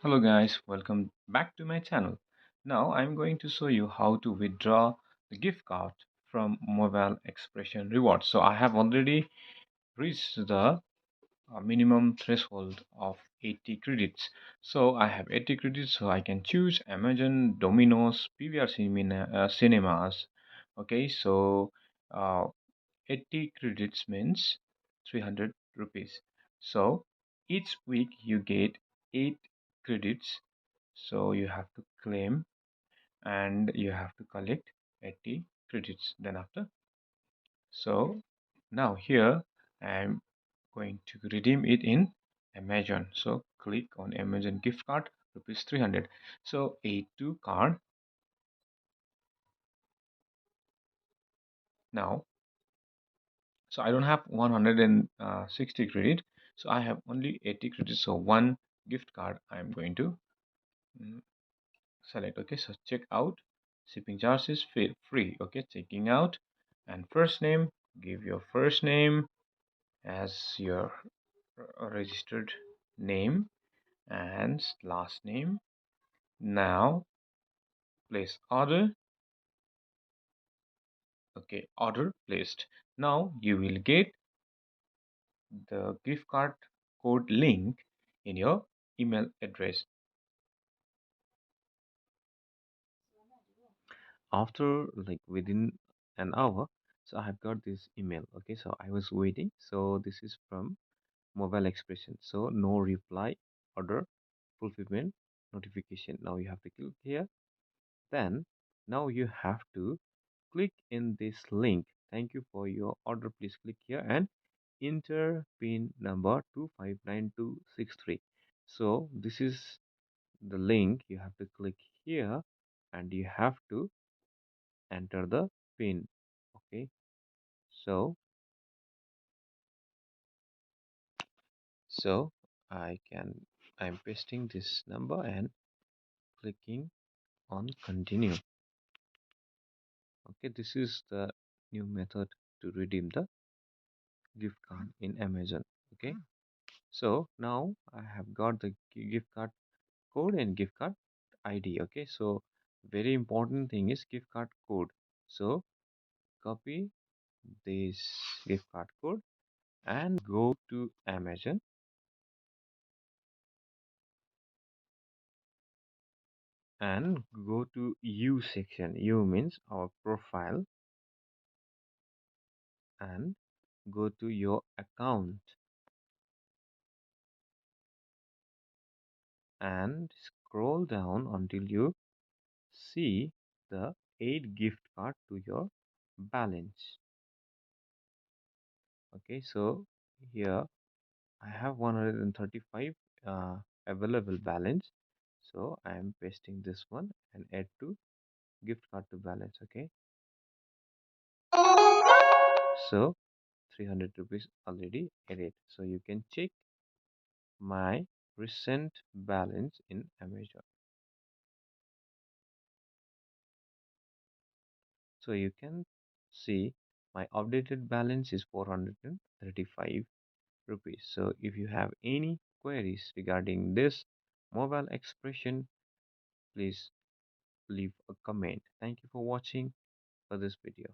Hello guys, welcome back to my channel. Now I'm going to show you how to withdraw the gift card from Mobile Expression Rewards. So I have already reached the minimum threshold of 80 credits. So I have 80 credits, so I can choose Amazon, Domino's, PVR Cinemas. Okay, so uh, 80 credits means 300 rupees. So each week you get 8 credits, so you have to claim and you have to collect 80 credits then after. So now here I'm going to redeem it in Amazon. So click on Amazon gift card rupees 300. So add to card. Now so I don't have 160 credit, so I have only 80 credits. So one gift card I'm going to mm, select. Okay, so check out, shipping charge is free. Okay, checking out, and first name, give your first name as your registered name and last name. Now place order. Okay, order placed. Now you will get the gift card code link in your email address. After like within an hour, so I have got this email. Okay, so I was waiting. So this is from MobileXpression. So no reply, order fulfillment notification. Now you have to click here. Then now you have to click in this link. Thank you for your order. Please click here and enter pin number 259263. So this is the link. You have to click here and you have to enter the pin. Okay, so so I'm pasting this number and clicking on continue. Okay, this is the new method to redeem the gift card in Amazon. Okay, so now I have got the gift card code and gift card ID. Okay, so very important thing is gift card code. So copy this gift card code and go to Amazon and go to U section. U means our profile, and go to your account and scroll down until you see the 8 gift card to your balance. Okay, so here I have 135 available balance, so I am pasting this one and add to gift card to balance. Okay, so 300 rupees already added, so you can check my recent balance in Amazon. So you can see my updated balance is 435 rupees. So if you have any queries regarding this MobileXpression, please leave a comment. Thank you for watching for this video.